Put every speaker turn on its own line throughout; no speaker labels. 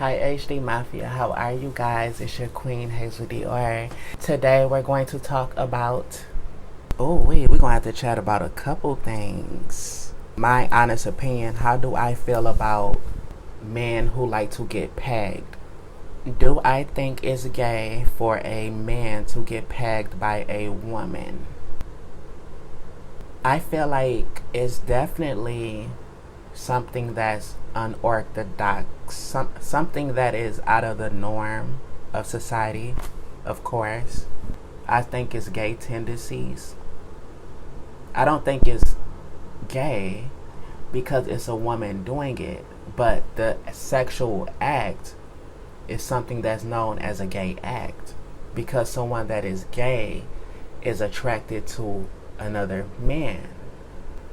Hi HD Mafia, how are you guys? It's your queen Hazel Dior. Today we're going to talk about, we're going to have to chat about a couple things. My honest opinion, how do I feel about men who like to get pegged? Do I think it's gay for a man to get pegged by a woman? I feel like it's definitely something that's unorthodox, something that is out of the norm of society, of course. I think it's gay tendencies. I don't think it's gay because it's a woman doing it, but the sexual act is something that's known as a gay act because someone that is gay is attracted to another man,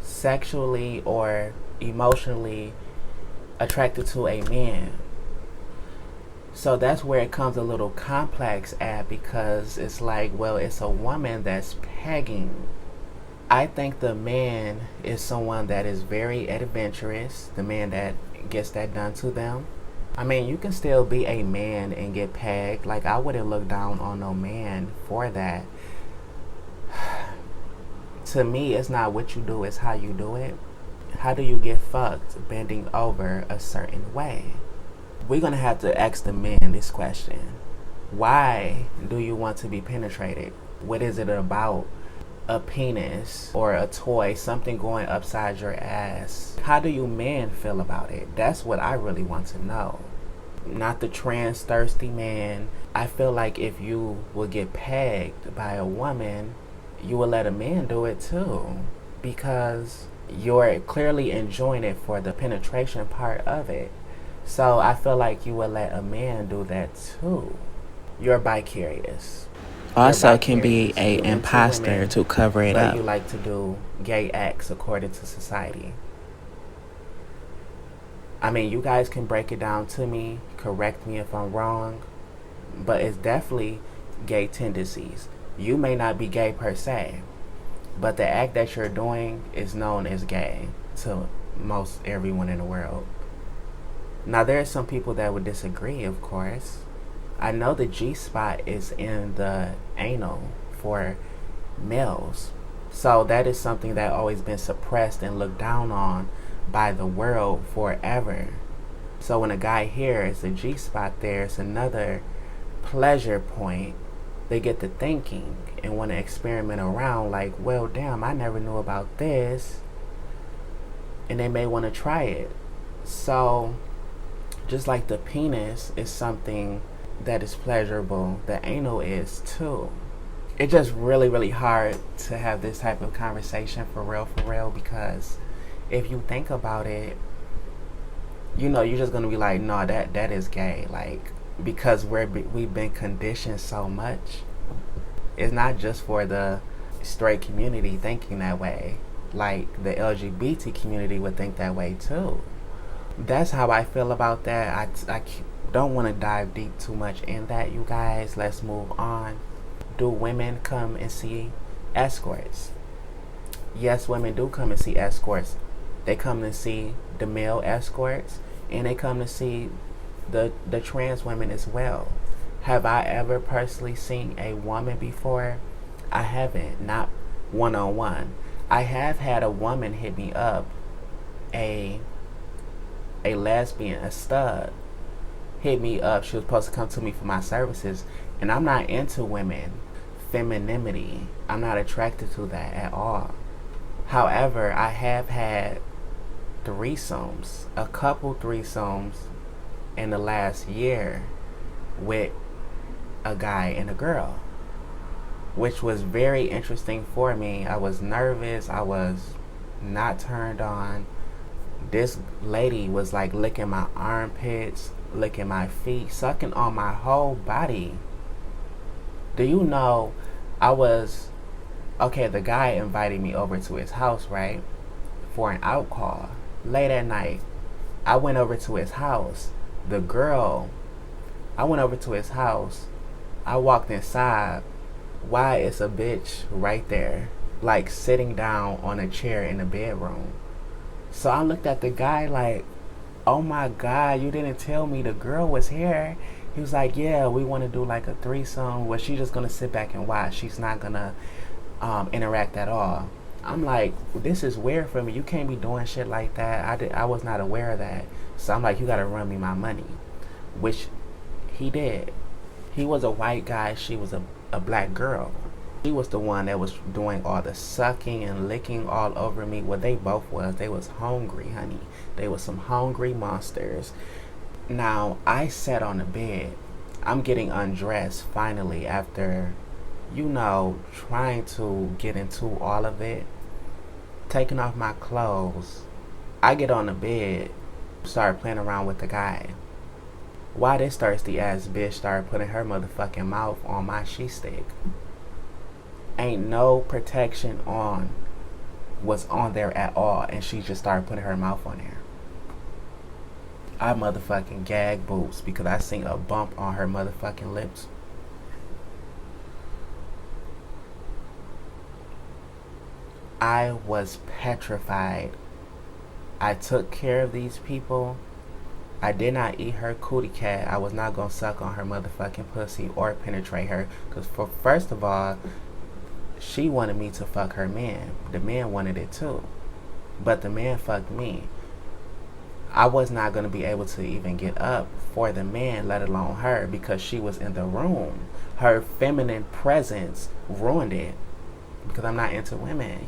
sexually or emotionally attracted to a man. So that's where it comes a little complex at, because it's like, well, it's a woman that's pegging. I think the man is someone that is very adventurous, the man that gets that done to them. I mean, you can still be a man and get pegged. Like, I wouldn't look down on no man for that. To me, it's not what you do, it's how you do it. How do you get fucked bending over a certain way? We're going to have to ask the men this question. Why do you want to be penetrated? What is it about a penis or a toy, something going upside your ass? How do you men feel about it? That's what I really want to know. Not the trans thirsty man. I feel like if you would get pegged by a woman, you would let a man do it too, because you're clearly enjoying it for the penetration part of it. So I feel like you would let a man do that too. You're bicurious.
Also can be a imposter to cover it
but
up.
You like to do gay acts according to society. I mean, you guys can break it down to me, correct me if I'm wrong, but it's definitely gay tendencies. You may not be gay per se, but the act that you're doing is known as gay to most everyone in the world. Now, there are some people that would disagree, of course. I know the G-spot is in the anal for males. So that is something that always been suppressed and looked down on by the world forever. So when a guy hears a G-spot there, it's another pleasure point. They get to thinking and want to experiment around, like, well, damn, I never knew about this. And they may want to try it. So just like the penis is something that is pleasurable, the anal is too. It's just really, really hard to have this type of conversation for real, because if you think about it, you're just going to be like, no, that is gay. Like, because we've been conditioned so much. It's not just for the straight community thinking that way. Like, the LGBT community would think that way too. That's how I feel about that. I don't want to dive deep too much in that, you guys. Let's move on. Do women come and see escorts? Yes, women do come and see escorts. They come to see the male escorts, and they come to see the trans women as well. Have I ever personally seen a woman before? I haven't, not one-on-one. I have had a woman hit me up, a lesbian, a stud, hit me up. She was supposed to come to me for my services, and I'm not into women, femininity. I'm not attracted to that at all. However, I have had threesomes, a couple threesomes in the last year with a guy and a girl, which was very interesting for me. I was nervous. I was not turned on. This lady was like licking my armpits, licking my feet, sucking on my whole body. Do you know, the guy invited me over to his house, right, for an out call. Late at night, I went over to his house. I went over to his house. I walked inside. Why, it's a bitch right there, like sitting down on a chair in the bedroom. So I looked at the guy like, oh my God, you didn't tell me the girl was here. He was like, yeah, we want to do like a threesome where she's just going to sit back and watch. She's not going to interact at all. I'm like, this is weird for me. You can't be doing shit like that. I was not aware of that. So I'm like, you got to run me my money. Which he did. He was a white guy. She was a black girl. She was the one that was doing all the sucking and licking all over me. Well, they both was. They was hungry, honey. They was some hungry monsters. Now, I sat on the bed. I'm getting undressed finally after, trying to get into all of it. Taking off my clothes. I get on the bed, start playing around with the guy. Why this thirsty ass bitch started putting her motherfucking mouth on my she stick. Ain't no protection was on there at all, and she just started putting her mouth on there. I motherfucking gag boots because I seen a bump on her motherfucking lips. I was petrified. I took care of these people. I did not eat her cootie cat. I was not gonna suck on her motherfucking pussy or penetrate her. Because first of all, she wanted me to fuck her man. The man wanted it too. But the man fucked me. I was not going to be able to even get up for the man, let alone her, because she was in the room. Her feminine presence ruined it. Because I'm not into women,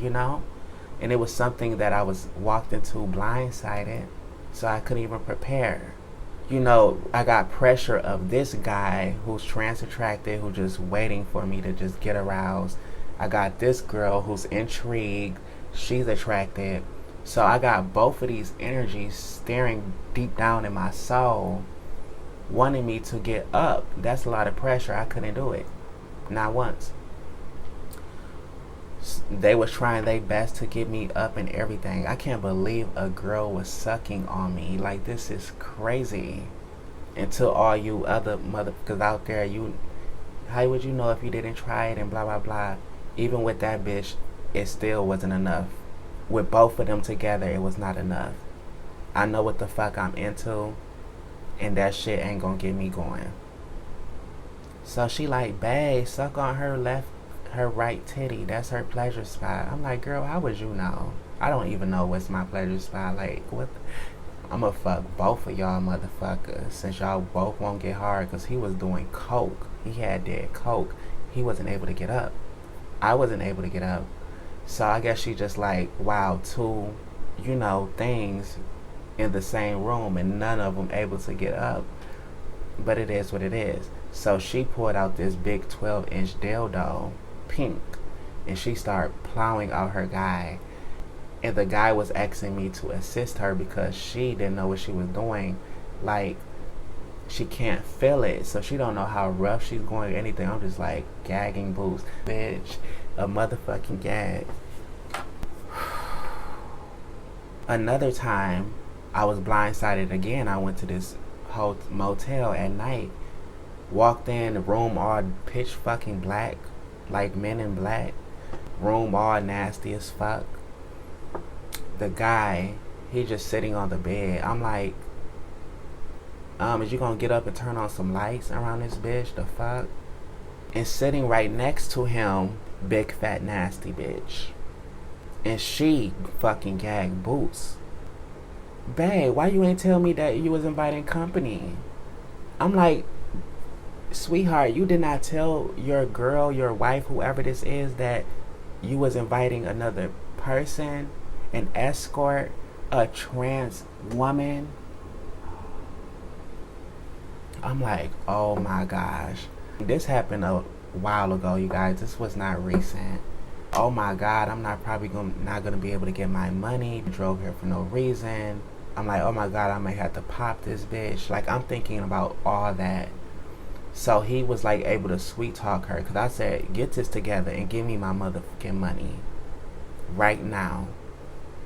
And it was something that I was walked into blindsided. So I couldn't even prepare. I got pressure of this guy who's trans attracted, who's just waiting for me to just get aroused. I got this girl who's intrigued. She's attracted. So I got both of these energies staring deep down in my soul, wanting me to get up. That's a lot of pressure. I couldn't do it. Not once. They was trying their best to get me up and everything. I can't believe a girl was sucking on me. Like, this is crazy. Until all you other motherfuckers out there, how would you know if you didn't try it and blah, blah, blah. Even with that bitch, it still wasn't enough. With both of them together, it was not enough. I know what the fuck I'm into, and that shit ain't gonna get me going. So she like, babe, suck on her right titty. That's her pleasure spot. I'm like, girl, how would you know? I don't even know what's my pleasure spot. Like, what? I'ma fuck both of y'all motherfuckers since y'all both won't get hard, because he was doing coke. He had dead coke. He wasn't able to get up. I wasn't able to get up. So I guess she just like, wow, two, things in the same room and none of them able to get up. But it is what it is. So she pulled out this big 12-inch dildo, pink, and she started plowing out her guy. And the guy was asking me to assist her because she didn't know what she was doing. Like, she can't feel it, so she don't know how rough she's going or anything. I'm just like, gagging boots. Bitch, a motherfucking gag. Another time, I was blindsided again. I went to this motel at night. Walked in, the room all pitch fucking black, like Men in Black. Room all nasty as fuck. The guy, he just sitting on the bed. I'm like, is you gonna get up and turn on some lights around this bitch? The fuck? And sitting right next to him, big fat nasty bitch. And she fucking gagged boots. Babe, why you ain't tell me that you was inviting company? I'm like, sweetheart, you did not tell your girl, your wife, whoever this is, that you was inviting another person, an escort, a trans woman. I'm like, oh my gosh. This happened a while ago, you guys. This was not recent. Oh my God, I'm not gonna be able to get my money. Drove here for no reason. I'm like, oh my God, I may have to pop this bitch. Like, I'm thinking about all that. So he was like able to sweet talk her, because I said, get this together and give me my motherfucking money right now.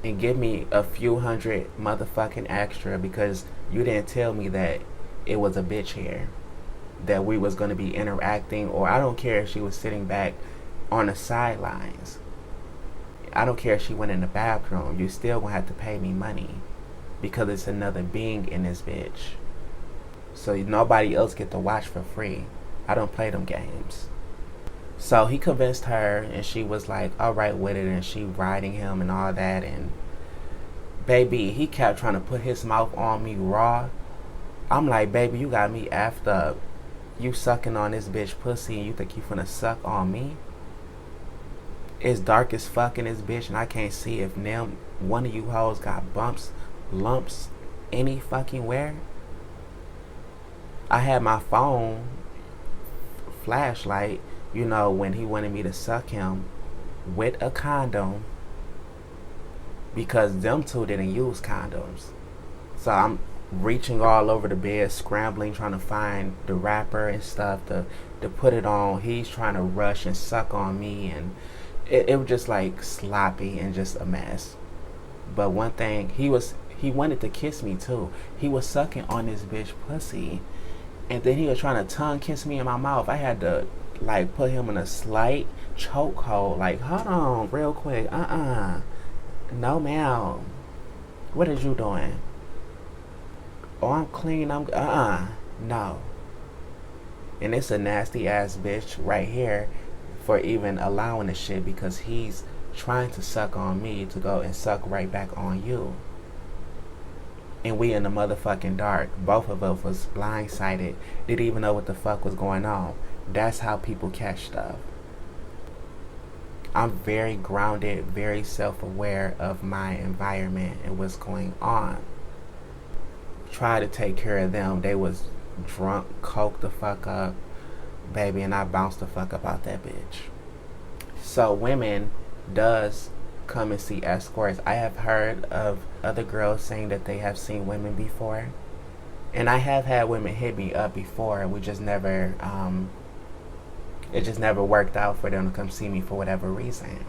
And give me a few hundred motherfucking extra, because you didn't tell me that it was a bitch here, that we was going to be interacting, or I don't care if she was sitting back on the sidelines. I don't care if she went in the bathroom. You still going to have to pay me money, because it's another being in this bitch. So nobody else get to watch for free. I don't play them games. So he convinced her, and she was like, alright with it, and she riding him and all that. And baby, he kept trying to put his mouth on me raw. I'm like, baby, you got me effed up. You sucking on this bitch pussy, and you think you finna suck on me? It's dark as fuck in this bitch, and I can't see if now one of you hoes got bumps, lumps, any fucking where. I had my phone flashlight, when he wanted me to suck him with a condom, because them two didn't use condoms. So I'm reaching all over the bed, scrambling, trying to find the wrapper and stuff to put it on. He's trying to rush and suck on me, and it was just like sloppy and just a mess. But one thing, he wanted to kiss me too. He was sucking on this bitch pussy, and then he was trying to tongue kiss me in my mouth. I had to like put him in a slight chokehold, like, hold on real quick. No ma'am, what is you doing? Oh, I'm clean. No. And it's a nasty ass bitch right here for even allowing the shit, because he's trying to suck on me to go and suck right back on you. And we in the motherfucking dark. Both of us was blindsided. Didn't even know what the fuck was going on. That's how people catch stuff. I'm very grounded, very self-aware of my environment and what's going on. Try to take care of them. They was drunk, coked the fuck up, baby, and I bounced the fuck up out that bitch. So women does come and see escorts. I have heard of other girls saying that they have seen women before, and I have had women hit me up before, and we just never it just never worked out for them to come see me for whatever reason.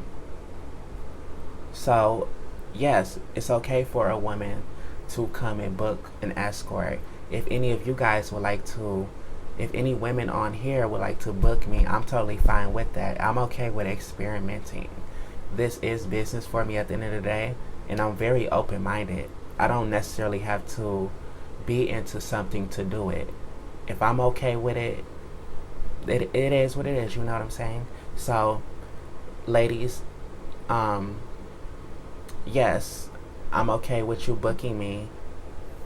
So yes, it's okay for a woman to come and book an escort. If any of you guys would like to, if any women on here would like to book me, I'm totally fine with that. I'm okay with experimenting. This is business for me at the end of the day, and I'm very open-minded. I don't necessarily have to be into something to do it. If I'm okay with it, it is what it is, you know what I'm saying? So, ladies, yes, I'm okay with you booking me.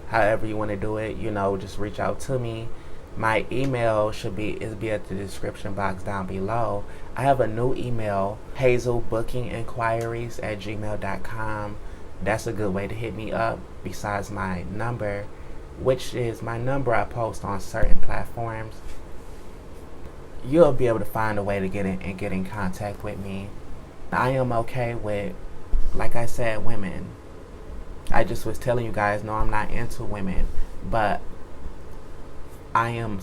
However you want to do it, just reach out to me. My email should be at the description box down below. I have a new email, Hazelbookinginquires@gmail.com. That's a good way to hit me up, besides my number, which is my number I post on certain platforms. You'll be able to find a way to get in contact with me. I am okay with, like I said, women. I just was telling you guys, no, I'm not into women, but I am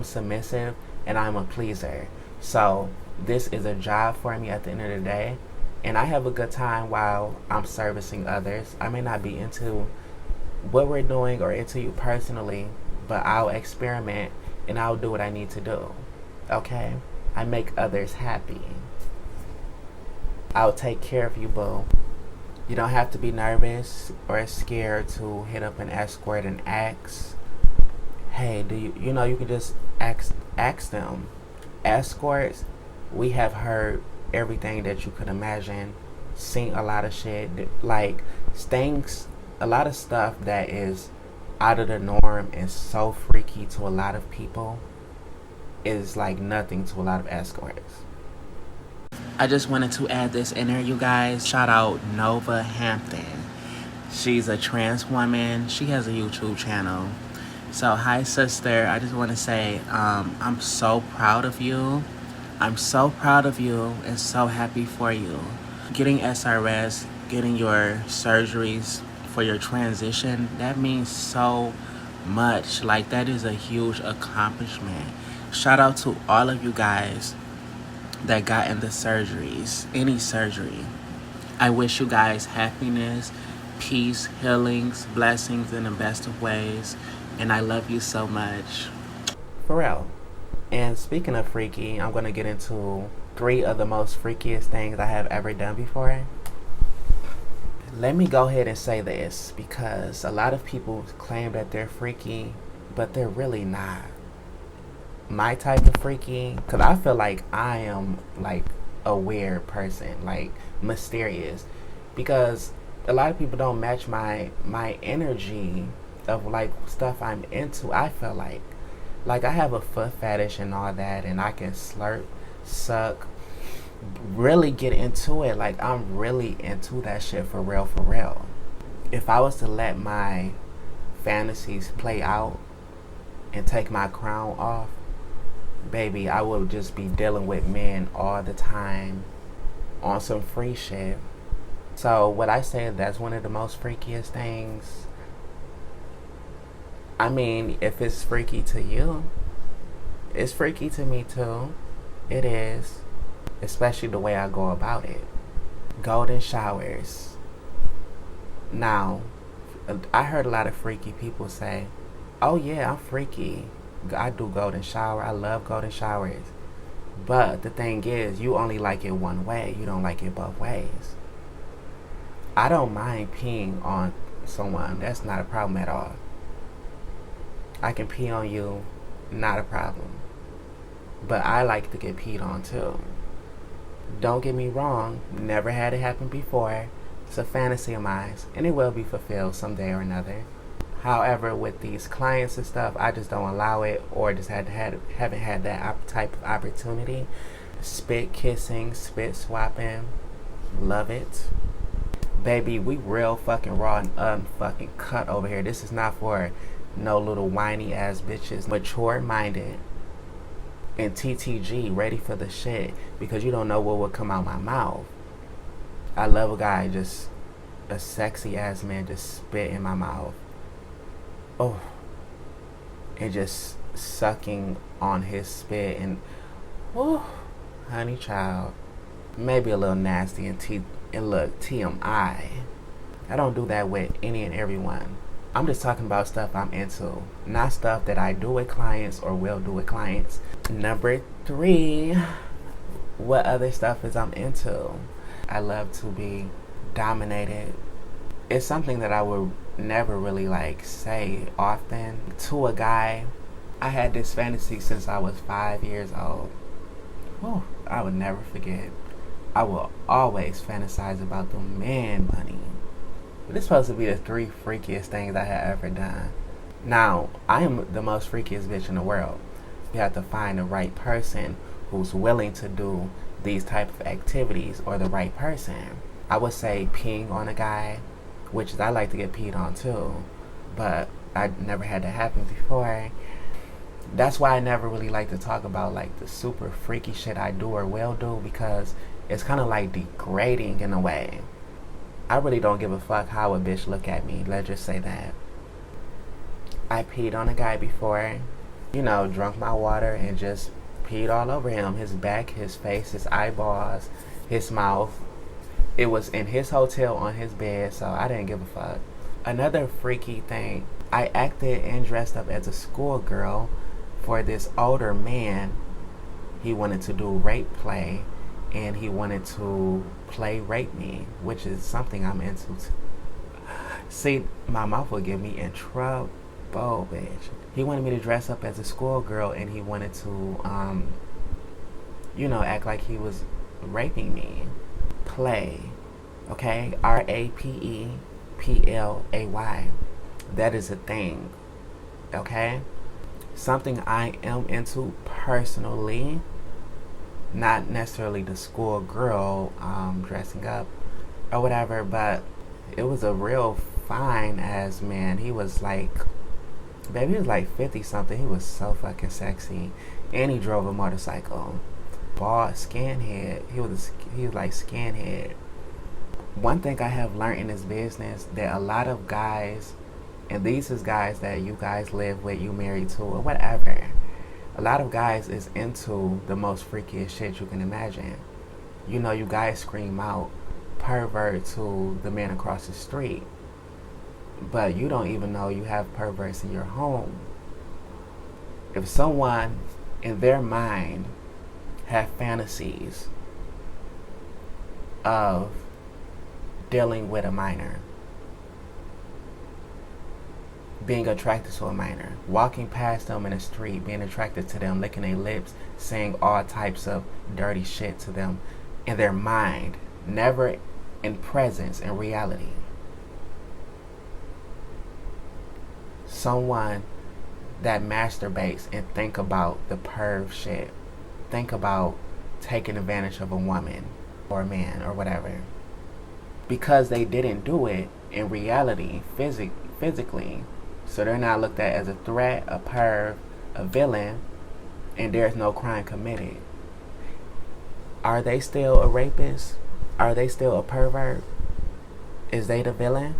submissive, and I'm a pleaser. So this is a job for me at the end of the day, and I have a good time while I'm servicing others. I may not be into what we're doing or into you personally, but I'll experiment and I'll do what I need to do. Okay? I make others happy. I'll take care of you, boo. You don't have to be nervous or scared to hit up an escort and ask, hey, do you can just ask them. Escorts, we have heard everything that you could imagine, seen a lot of shit, like things, a lot of stuff that is out of the norm and so freaky to a lot of people is like nothing to a lot of escorts. I just wanted to add this in there, you guys. Shout out Nova Hampton. She's a trans woman. She has a YouTube channel. So hi sister, I just want to say I'm so proud of you. I'm so proud of you and so happy for you. Getting SRS, getting your surgeries for your transition, that means so much. Like, that is a huge accomplishment. Shout out to all of you guys that got in the surgeries, any surgery. I wish you guys happiness, peace, healings, blessings in the best of ways. And I love you so much. For real. And speaking of freaky, I'm going to get into 3 of the most freakiest things I have ever done before. Let me go ahead and say this, because a lot of people claim that they're freaky, but they're really not. My type of freaky, because I feel like I am like a weird person, like mysterious, because a lot of people don't match my energy of like stuff I'm into. I feel like I have a foot fetish and all that, and I can slurp, suck, really get into it. Like, I'm really into that shit for real, for real. If I was to let my fantasies play out and take my crown off, baby, I would just be dealing with men all the time on some free shit. So would I say that's one of the most freakiest things? I mean, if it's freaky to you, it's freaky to me too. It is. Especially the way I go about it. Golden showers. Now, I heard a lot of freaky people say, oh yeah, I'm freaky. I do golden shower. I love golden showers. But the thing is, you only like it one way. You don't like it both ways. I don't mind peeing on someone. That's not a problem at all. I can pee on you, not a problem. But I like to get peed on too. Don't get me wrong, never had it happen before. It's a fantasy of mine, and it will be fulfilled someday or another. However, with these clients and stuff, I just don't allow it, or just haven't had that type of opportunity. Spit kissing, spit swapping, love it. Baby, we real fucking raw and unfucking cut over here. This is not for no little whiny ass bitches. Mature minded and TTG, ready for the shit, because you don't know what will come out my mouth. I love a guy, just a sexy ass man, just spit in my mouth. Oh, and just sucking on his spit, and oh, honey child, maybe a little nasty and look, TMI. I don't do that with any and everyone. I'm just talking about stuff I'm into, not stuff that I do with clients or will do with clients. Number 3, what other stuff is I'm into? I love to be dominated. It's something that I would never really like say often to a guy. I had this fantasy since I was 5 years old. Whew, I would never forget. I will always fantasize about the man money. But it's supposed to be the 3 freakiest things I have ever done. Now, I am the most freakiest bitch in the world. You have to find the right person who's willing to do these type of activities, or the right person. I would say peeing on a guy, which is I like to get peed on too, but I never had that happen before. That's why I never really like to talk about like the super freaky shit I do or will do, because it's kind of like degrading in a way. I really don't give a fuck how a bitch look at me. Let's just say that. I peed on a guy before, drunk my water and just peed all over him. His back, his face, his eyeballs, his mouth. It was in his hotel on his bed, so I didn't give a fuck. Another freaky thing, I acted and dressed up as a schoolgirl for this older man. He wanted to do rape play, and he wanted to play rape me, which is something I'm into. See, my mouth would get me in trouble, bitch. He wanted me to dress up as a schoolgirl, and he wanted to, act like he was raping me. Play, okay? RAPEPLAY. That is a thing, okay? Something I am into personally. Not necessarily the school girl dressing up or whatever, but it was a real fine ass man. He was like, baby, he was like 50 something. He was so fucking sexy, and he drove a motorcycle. Bald skinhead. He was like skinhead. One thing I have learned in this business, that a lot of guys, and these is guys that you guys live with, you married to, or whatever. A lot of guys is into the most freakiest shit you can imagine. You guys scream out pervert to the man across the street, but you don't even know you have perverts in your home. If someone in their mind have fantasies of dealing with a minor, being attracted to a minor, walking past them in the street, being attracted to them, licking their lips, saying all types of dirty shit to them in their mind, never in presence, in reality. Someone that masturbates and think about the perv shit, think about taking advantage of a woman or a man or whatever, because they didn't do it in reality, physically. So they're not looked at as a threat, a perv, a villain, and there's no crime committed. Are they still a rapist? Are they still a pervert? Is they the villain?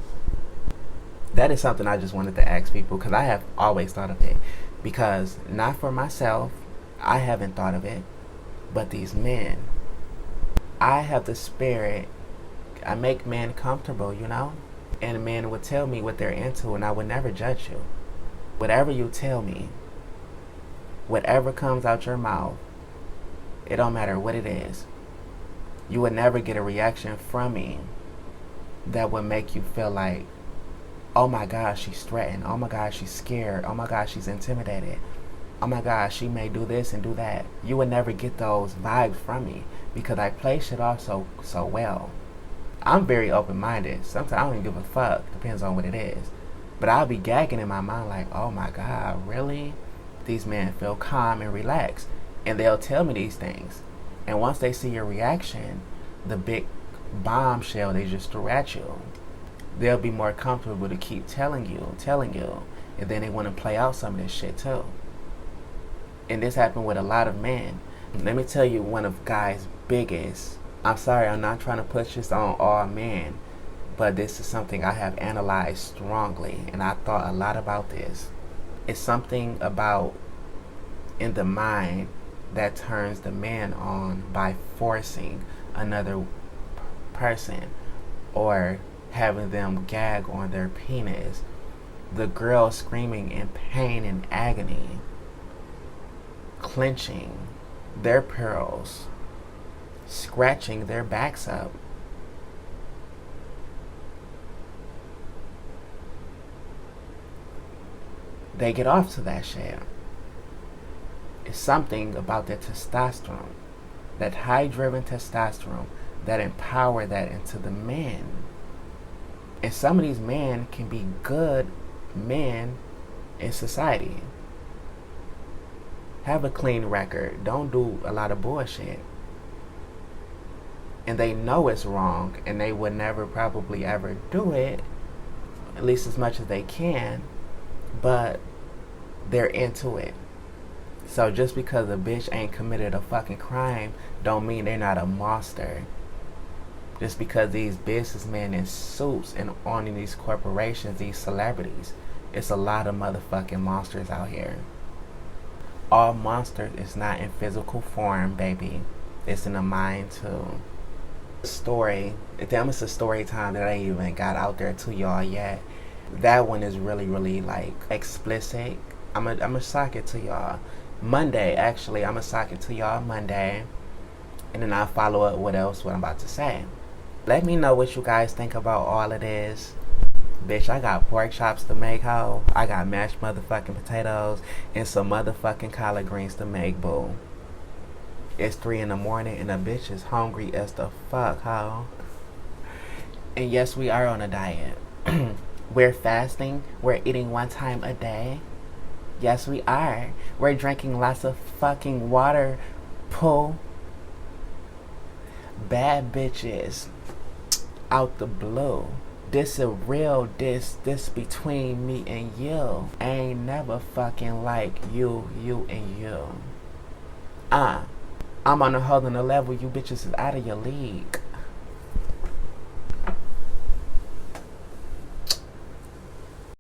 That is something I just wanted to ask people, because I have always thought of it. Because, not for myself, I haven't thought of it, but these men. I have the spirit, I make men comfortable, you know? And men would tell me what they're into, and I would never judge you. Whatever you tell me, whatever comes out your mouth, it don't matter what it is. You would never get a reaction from me that would make you feel like, oh my gosh, she's threatened. Oh my gosh, she's scared. Oh my gosh, she's intimidated. Oh my gosh, she may do this and do that. You would never get those vibes from me, because I play shit off so well. I'm very open-minded. Sometimes I don't even give a fuck. Depends on what it is. But I'll be gagging in my mind like, oh my God, really? These men feel calm and relaxed. And they'll tell me these things. And once they see your reaction, the big bombshell they just threw at you, they'll be more comfortable to keep telling you. And then they want to play out some of this shit too. And this happened with a lot of men. Let me tell you one of guys' biggest, I'm sorry, I'm not trying to push this on all men, but this is something I have analyzed strongly, and I thought a lot about this. It's something about in the mind that turns the man on by forcing another person or having them gag on their penis. The girl screaming in pain and agony, clenching their pearls, scratching their backs up. They get off to that shit. It's something about that testosterone, that high-driven testosterone, that empower that into the men. And some of these men can be good men in society. Have a clean record. Don't do a lot of bullshit. And they know it's wrong, and they would never probably ever do it, at least as much as they can, but they're into it. So just because a bitch ain't committed a fucking crime don't mean they're not a monster. Just because these businessmen in suits and owning these corporations, these celebrities, it's a lot of motherfucking monsters out here. All monsters is not in physical form, baby. It's in the mind too. Story, damn, it's a story time that I ain't even got out there to y'all yet. That one is really like explicit. I'ma sock it to y'all Monday. Actually, I'ma sock it to y'all Monday, and then I'll follow up what I'm about to say. Let me know what you guys think about all of this. Bitch, I got pork chops to make, ho. I got mashed motherfucking potatoes and some motherfucking collard greens to make, boo. It's 3 in the morning and the bitch is hungry as the fuck, ho. And yes, we are on a diet. We're fasting. We're eating 1 time a day. Yes, we are. We're drinking lots of fucking water. Pull. Bad bitches. Out the blue. This a real this between me and you. I ain't never fucking like you and you. I'm on a whole nother level. You bitches is out of your league.